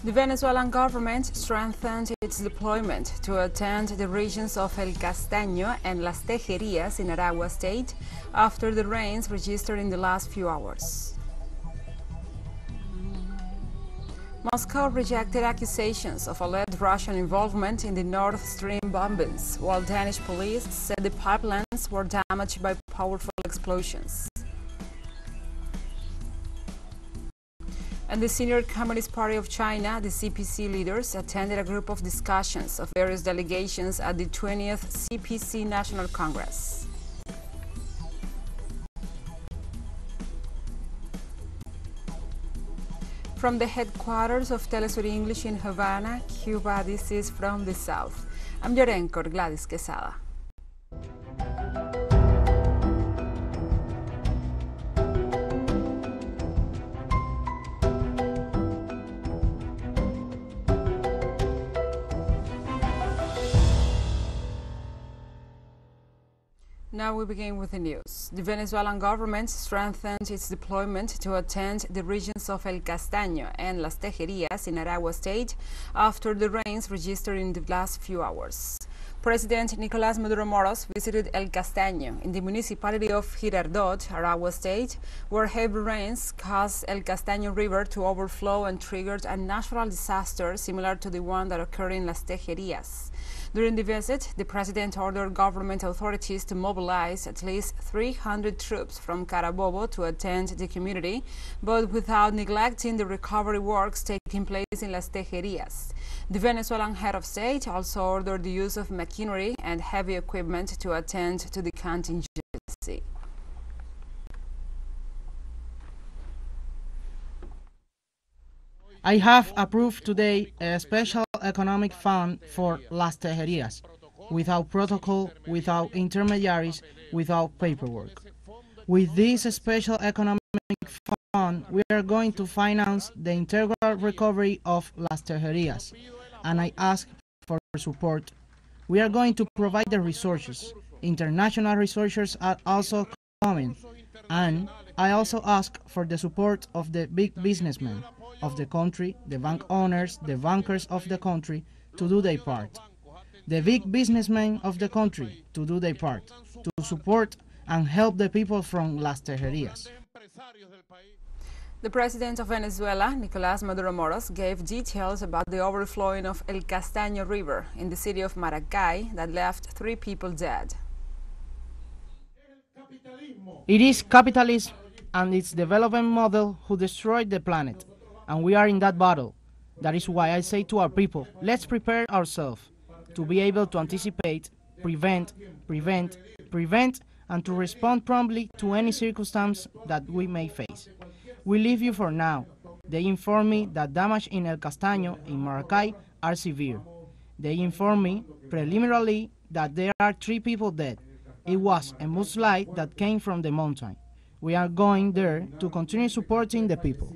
The Venezuelan government strengthened its deployment to attend the regions of El Castaño and Las Tejerias in Aragua state after the rains registered in the last few hours. Moscow rejected accusations of alleged Russian involvement in the Nord Stream bombings, while Danish police said the pipelines were damaged by powerful explosions. And the Senior Communist Party of China, the CPC leaders, attended a group of discussions of various delegations at the 20th CPC National Congress. From the headquarters of TeleSUR English in Havana, Cuba, this is From the South. I'm your anchor, Gladys Quesada. Now we begin with the news. The Venezuelan government strengthened its deployment to attend the regions of El Castaño and Las Tejerias in Aragua state after the rains registered in the last few hours. President Nicolás Maduro Moros visited El Castaño in the municipality of Girardot, Aragua state, where heavy rains caused El Castaño River to overflow and triggered a natural disaster similar to the one that occurred in Las Tejerias. During the visit, the president ordered government authorities to mobilize at least 300 troops from Carabobo to attend the community, but without neglecting the recovery works taking place in Las Tejerias. The Venezuelan head of state also ordered the use of machinery and heavy equipment to attend to the contingency. I have approved today a special economic fund for Las Tejerias, without protocol, without intermediaries, without paperwork. With this special economic fund, we are going to finance the integral recovery of Las Tejerias, and I ask for support. We are going to provide the resources. International resources are also coming, and I also ask for the support of the big businessmen of the country, the bank owners, the bankers of the country, to do their part. The big businessmen of the country to do their part, to support and help the people from Las Tejerias. The president of Venezuela, Nicolás Maduro Moros, gave details about the overflowing of El Castaño River in the city of Maracay that left 3 people dead. It is capitalism and its development model who destroyed the planet, and we are in that battle. That is why I say to our people, let's prepare ourselves to be able to anticipate, prevent, and to respond promptly to any circumstance that we may face. We leave you for now. They inform me that damage in El Castaño in Maracay are severe. They inform me preliminarily that there are 3 people dead. It was a mudslide that came from the mountain. We are going there to continue supporting the people.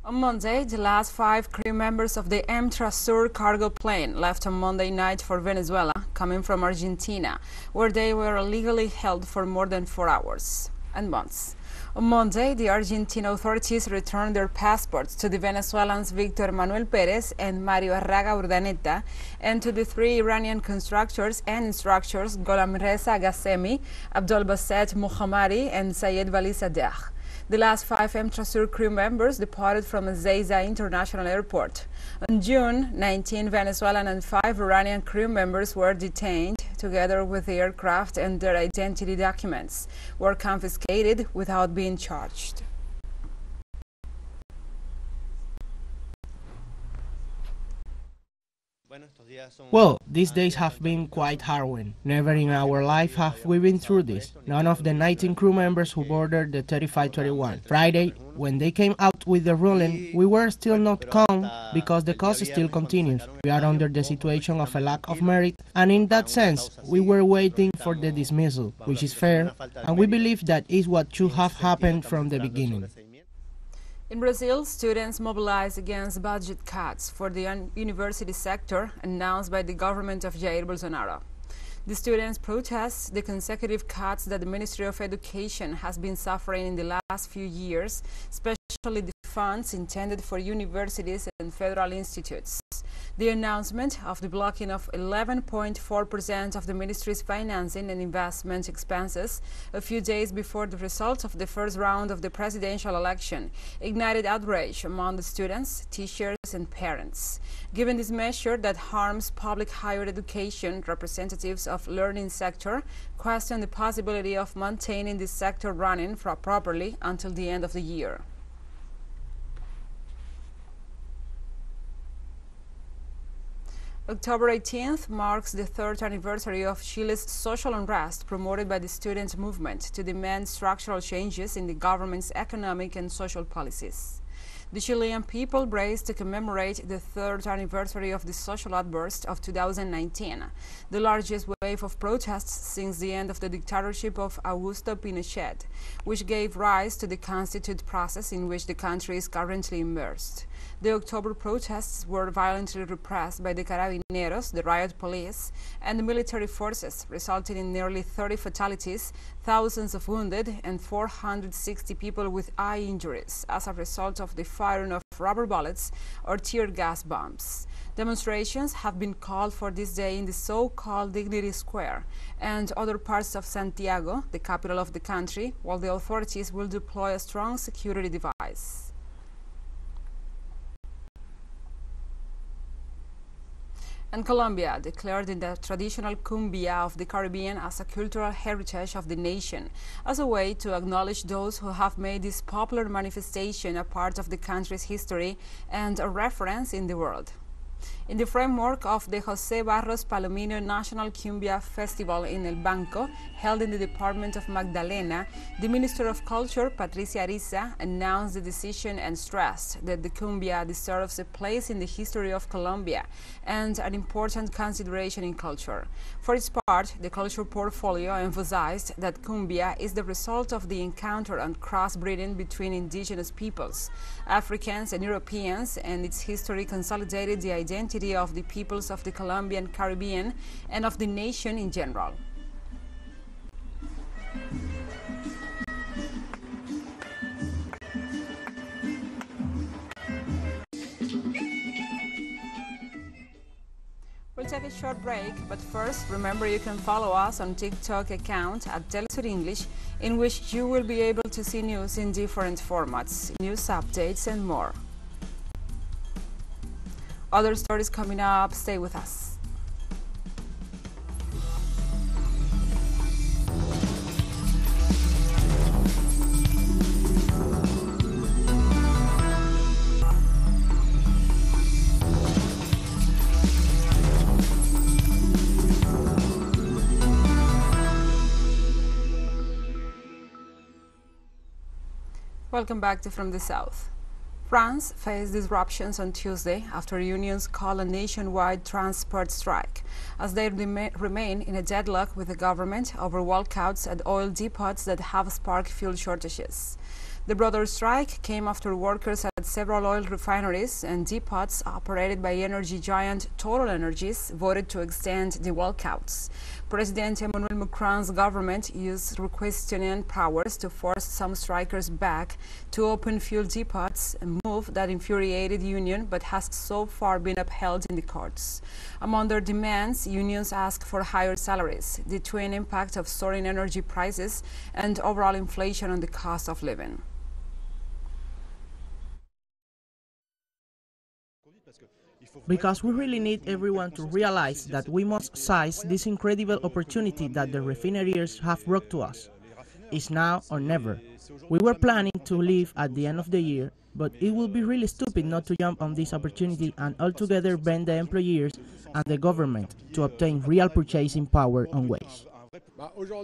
On Monday, the last 5 crew members of the Amtrak cargo plane left on Monday night for Venezuela, coming from Argentina, where they were illegally held for more than 4 hours and months. On Monday, the Argentine authorities returned their passports to the Venezuelans Victor Manuel Perez and Mario Arraga Urdaneta, and to the 3 Iranian constructors and instructors Golamreza Ghasemi, Abdol Basset Mohammadi, and Sayed Vali Sadegh. The last 5 Amtrak crew members departed from Ezeiza International Airport. On June, 19 Venezuelan and 5 Iranian crew members were detained, together with the aircraft, and their identity documents were confiscated without being charged. Well, these days have been quite harrowing. Never in our life have we been through this. None of the 19 crew members who boarded the 3521. Friday, when they came out with the ruling, we were still not calm because the cause still continues. We are under the situation of a lack of merit, and in that sense, we were waiting for the dismissal, which is fair, and we believe that is what should have happened from the beginning. In Brazil, students mobilized against budget cuts for the university sector announced by the government of Jair Bolsonaro. The students protest the consecutive cuts that the Ministry of Education has been suffering in the last few years, especially the funds intended for universities and federal institutes. The announcement of the blocking of 11.4% of the ministry's financing and investment expenses a few days before the results of the first round of the presidential election ignited outrage among the students, teachers, and parents. Given this measure that harms public higher education, representatives of learning sector question the possibility of maintaining this sector running properly until the end of the year. October 18th marks the third anniversary of Chile's social unrest promoted by the student movement to demand structural changes in the government's economic and social policies. The Chilean people braced to commemorate the third anniversary of the social outburst of 2019, the largest wave of protests since the end of the dictatorship of Augusto Pinochet, which gave rise to the constituted process in which the country is currently immersed. The October protests were violently repressed by the Carabineros, the riot police, and the military forces, resulting in nearly 30 fatalities, thousands of wounded, and 460 people with eye injuries as a result of the firing of rubber bullets or tear gas bombs. Demonstrations have been called for this day in the so-called Dignity Square and other parts of Santiago, the capital of the country, while the authorities will deploy a strong security device. And Colombia declared the traditional Cumbia of the Caribbean as a cultural heritage of the nation, as a way to acknowledge those who have made this popular manifestation a part of the country's history and a reference in the world. In the framework of the José Barros Palomino National Cumbia Festival in El Banco, held in the department of Magdalena, the Minister of Culture, Patricia Ariza, announced the decision and stressed that the cumbia deserves a place in the history of Colombia and an important consideration in culture. For its part, the culture portfolio emphasized that cumbia is the result of the encounter and crossbreeding between indigenous peoples, Africans and Europeans, and its history consolidated the identity of the peoples of the Colombian Caribbean and of the nation in general. We'll take a short break, but first, remember you can follow us on TikTok account at TeleSUR English, in which you will be able to see news in different formats, news updates, and more. Other stories coming up. Stay with us. Welcome back to From the South. France faced disruptions on Tuesday after unions called a nationwide transport strike, as they remain in a deadlock with the government over walkouts at oil depots that have sparked fuel shortages. The broader strike came after workers at several oil refineries and depots operated by energy giant Total Energies voted to extend the walkouts. President Emmanuel Macron's government used requisitioning powers to force some strikers back to open fuel depots, a move that infuriated the union but has so far been upheld in the courts. Among their demands, unions ask for higher salaries, the twin impact of soaring energy prices and overall inflation on the cost of living. Because we really need everyone to realize that we must seize this incredible opportunity that the refineries have brought to us. It's now or never. We were planning to leave at the end of the year, but it would be really stupid not to jump on this opportunity and altogether bend the employers and the government to obtain real purchasing power on wage.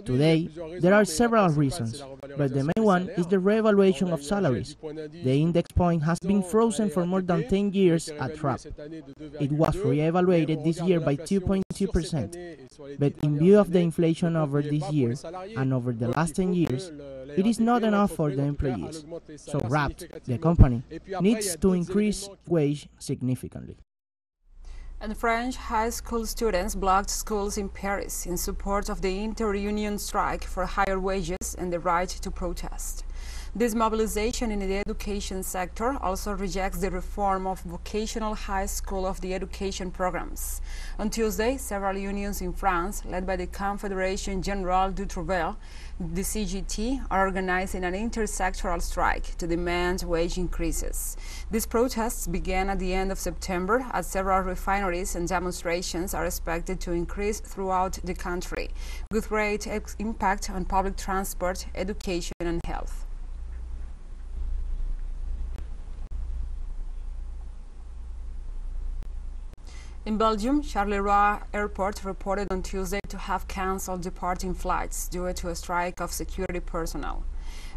Today, there are several reasons, but the main one is the re-evaluation of salaries. The index point has been frozen for more than 10 years at RAP. It was re-evaluated this year by 2.2%, but in view of the inflation over this year and over the last 10 years, it is not enough for the employees. So RAP, the company, needs to increase wage significantly. And French high school students blocked schools in Paris in support of the inter-union strike for higher wages and the right to protest. This mobilization in the education sector also rejects the reform of vocational high school of the education programs. On Tuesday, several unions in France, led by the Confédération Générale du Travail, the CGT, are organizing an intersectoral strike to demand wage increases. These protests began at the end of September as several refineries and demonstrations are expected to increase throughout the country, with great impact on public transport, education, and health. In Belgium, Charleroi Airport reported on Tuesday to have cancelled departing flights due to a strike of security personnel.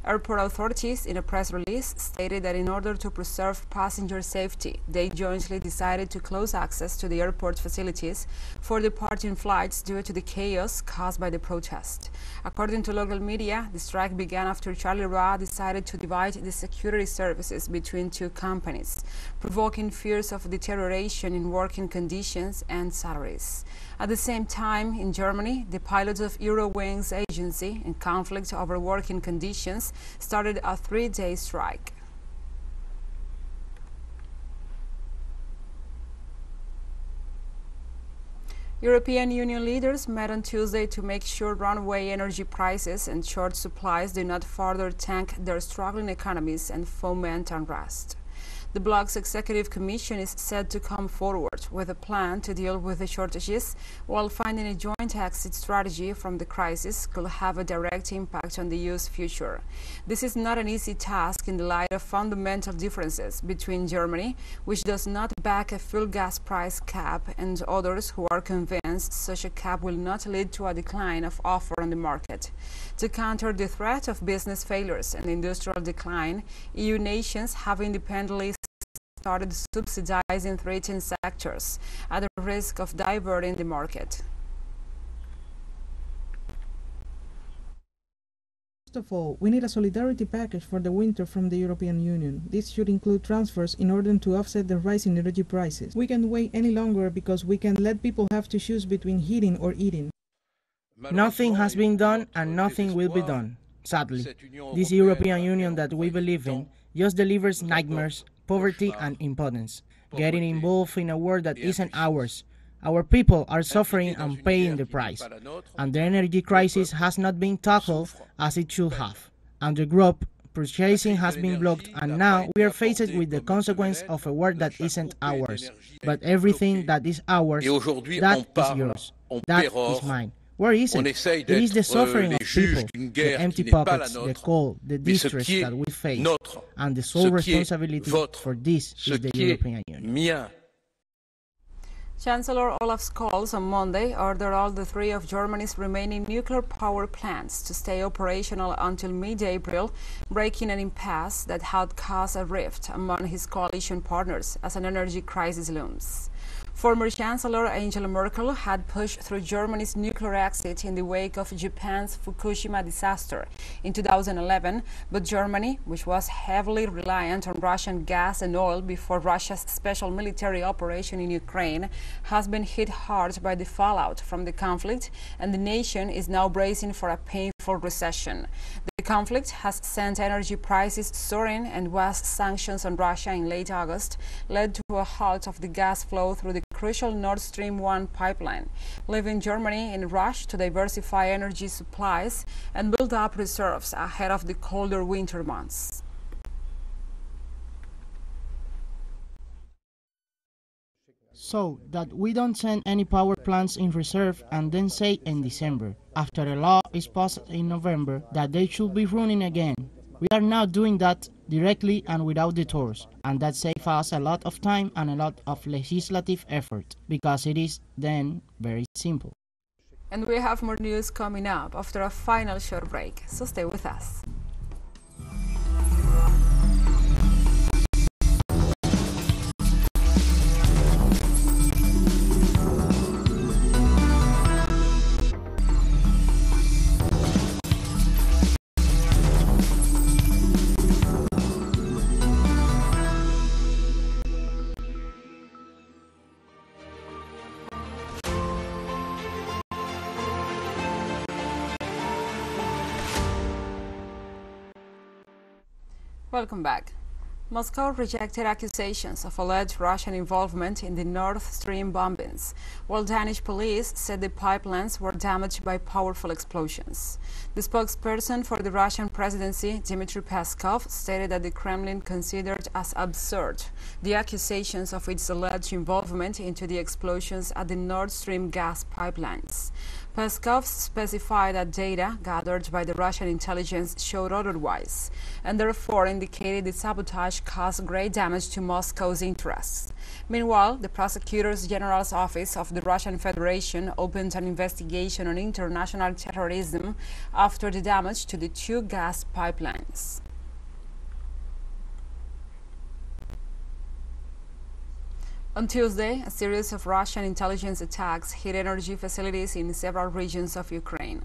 Airport authorities, in a press release, stated that in order to preserve passenger safety, they jointly decided to close access to the airport facilities for departing flights due to the chaos caused by the protest. According to local media, the strike began after Charleroi decided to divide the security services between two companies, provoking fears of deterioration in working conditions and salaries. At the same time, in Germany, the pilots of Eurowings agency, in conflict over working conditions, started a 3-day strike. European Union leaders met on Tuesday to make sure runaway energy prices and short supplies do not further tank their struggling economies and foment unrest. The bloc's executive commission is said to come forward with a plan to deal with the shortages, while finding a joint exit strategy from the crisis could have a direct impact on the EU's future. This is not an easy task in the light of fundamental differences between Germany, which does not back a full gas price cap, and others who are convinced such a cap will not lead to a decline of offer on the market. To counter the threat of business failures and industrial decline, EU nations have independently started subsidizing threatened sectors at the risk of diverting the market. First of all, we need a solidarity package for the winter from the European Union. This should include transfers in order to offset the rise in energy prices. We can't wait any longer because we can't let people have to choose between heating or eating. Nothing has been done and nothing will be done. Sadly, this European Union that we believe in just delivers nightmares, poverty and impotence, getting involved in a war that isn't ours. Our people are suffering and paying the price, and the energy crisis has not been tackled as it should have. Under group, purchasing has been blocked, and now we are faced with the consequence of a war that isn't ours. But everything that is ours, that is yours, that is mine. Where is it? It is the suffering of people, the empty pockets, the cold, the distress that we face, and the sole responsibility for this is the European Union. Chancellor Olaf Scholz on Monday ordered all the 3 of Germany's remaining nuclear power plants to stay operational until mid-April, breaking an impasse that had caused a rift among his coalition partners as an energy crisis looms. Former Chancellor Angela Merkel had pushed through Germany's nuclear exit in the wake of Japan's Fukushima disaster in 2011, but Germany, which was heavily reliant on Russian gas and oil before Russia's special military operation in Ukraine, has been hit hard by the fallout from the conflict, and the nation is now bracing for a painful recession. The conflict has sent energy prices soaring, and West sanctions on Russia in late August led to a halt of the gas flow through the crucial Nord Stream 1 pipeline, leaving Germany in a rush to diversify energy supplies and build up reserves ahead of the colder winter months. So that we don't send any power plants in reserve and then say in December, after a law is passed in November, that they should be running again. We are now doing that directly and without detours, and that saves us a lot of time and a lot of legislative effort, because it is then very simple. And we have more news coming up after a final short break, so stay with us. Welcome back. Moscow rejected accusations of alleged Russian involvement in the Nord Stream bombings, while Danish police said the pipelines were damaged by powerful explosions. The spokesperson for the Russian presidency, Dmitry Peskov, stated that the Kremlin considered as absurd the accusations of its alleged involvement into the explosions at the Nord Stream gas pipelines. Peskov specified that data gathered by the Russian intelligence showed otherwise, and therefore indicated the sabotage caused great damage to Moscow's interests. Meanwhile, the Prosecutor General's Office of the Russian Federation opened an investigation on international terrorism after the damage to the two gas pipelines. On Tuesday, a series of Russian intelligence attacks hit energy facilities in several regions of Ukraine.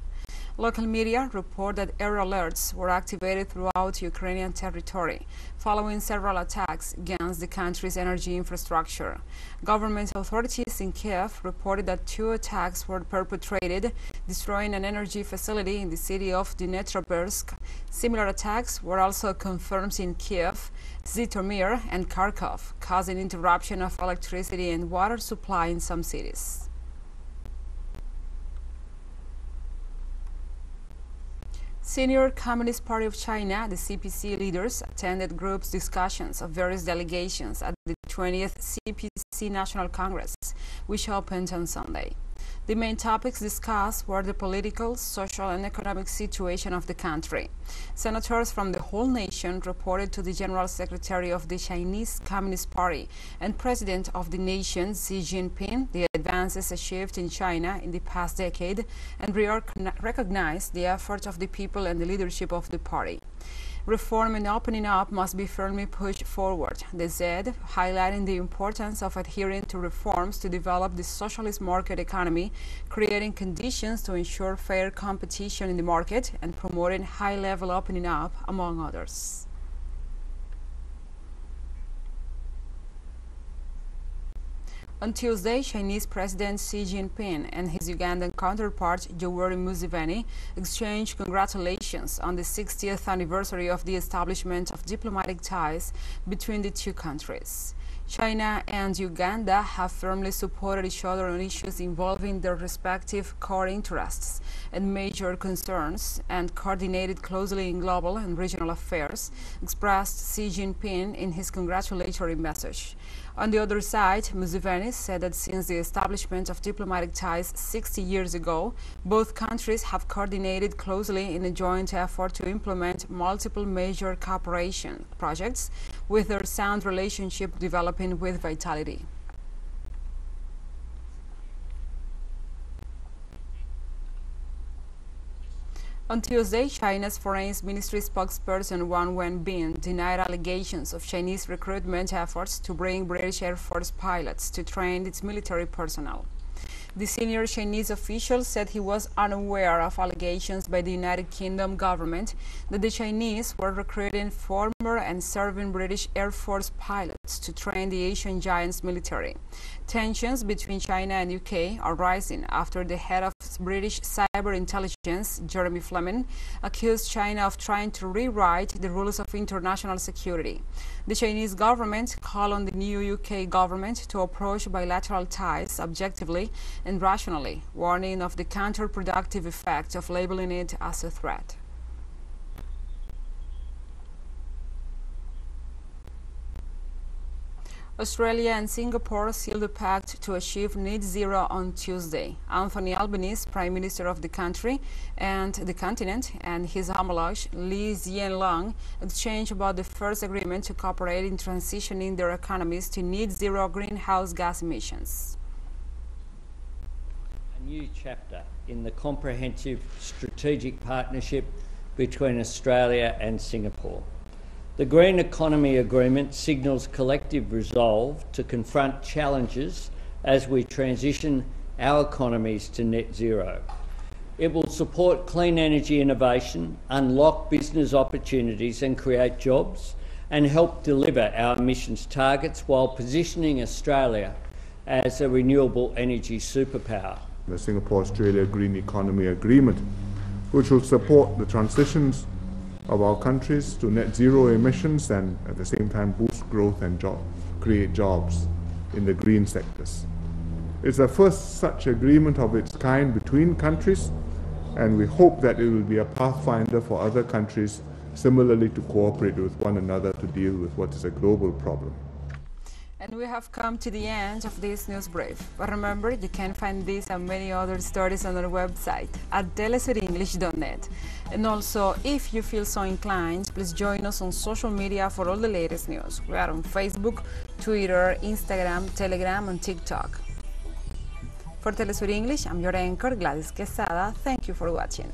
Local media report that air alerts were activated throughout Ukrainian territory, following several attacks against the country's energy infrastructure. Government authorities in Kiev reported that 2 attacks were perpetrated, destroying an energy facility in the city of Dnipropetrovsk. Similar attacks were also confirmed in Kiev, Zhytomyr, and Kharkov, causing interruption of electricity and water supply in some cities. Senior Communist Party of China, the CPC leaders, attended groups discussions of various delegations at the 20th CPC National Congress, which opened on Sunday. The main topics discussed were the political, social, and economic situation of the country. Senators from the whole nation reported to the General Secretary of the Chinese Communist Party and President of the nation, Xi Jinping, the advances achieved in China in the past decade and recognized the effort of the people and the leadership of the party. Reform and opening up must be firmly pushed forward, they said, highlighting the importance of adhering to reforms to develop the socialist market economy, creating conditions to ensure fair competition in the market, and promoting high-level opening up, among others. On Tuesday, Chinese President Xi Jinping and his Ugandan counterpart, Yoweri Museveni, exchanged congratulations on the 60th anniversary of the establishment of diplomatic ties between the two countries. China and Uganda have firmly supported each other on issues involving their respective core interests and major concerns, and coordinated closely in global and regional affairs, expressed Xi Jinping in his congratulatory message. On the other side, Museveni said that since the establishment of diplomatic ties 60 years ago, both countries have coordinated closely in a joint effort to implement multiple major cooperation projects, with their sound relationship developing with vitality. On Tuesday, China's Foreign Ministry spokesperson Wang Wenbin denied allegations of Chinese recruitment efforts to bring British Air Force pilots to train its military personnel. The senior Chinese official said he was unaware of allegations by the United Kingdom government that the Chinese were recruiting former and serving British Air Force pilots to train the Asian giant's military. Tensions between China and UK are rising after the head of British cyber intelligence, Jeremy Fleming, accused China of trying to rewrite the rules of international security. The Chinese government called on the new UK government to approach bilateral ties objectively and rationally, warning of the counterproductive effect of labeling it as a threat. Australia and Singapore sealed a pact to achieve net zero on Tuesday. Anthony Albanese, Prime Minister of the country and the continent, and his homologue Lee Hsien Loong exchanged about the first agreement to cooperate in transitioning their economies to net zero greenhouse gas emissions. A new chapter in the comprehensive strategic partnership between Australia and Singapore. The Green Economy Agreement signals collective resolve to confront challenges as we transition our economies to net zero. It will support clean energy innovation, unlock business opportunities and create jobs, and help deliver our emissions targets while positioning Australia as a renewable energy superpower. The Singapore-Australia Green Economy Agreement, which will support the transitions of our countries to net zero emissions and at the same time boost growth and create jobs in the green sectors. It's the first such agreement of its kind between countries, and we hope that it will be a pathfinder for other countries similarly to cooperate with one another to deal with what is a global problem. And we have come to the end of this news brief. But remember, you can find this and many other stories on our website at telesurenglish.net. And also, if you feel so inclined, please join us on social media for all the latest news. We are on Facebook, Twitter, Instagram, Telegram, and TikTok. For TeleSUR English, I'm your anchor, Gladys Quesada. Thank you for watching.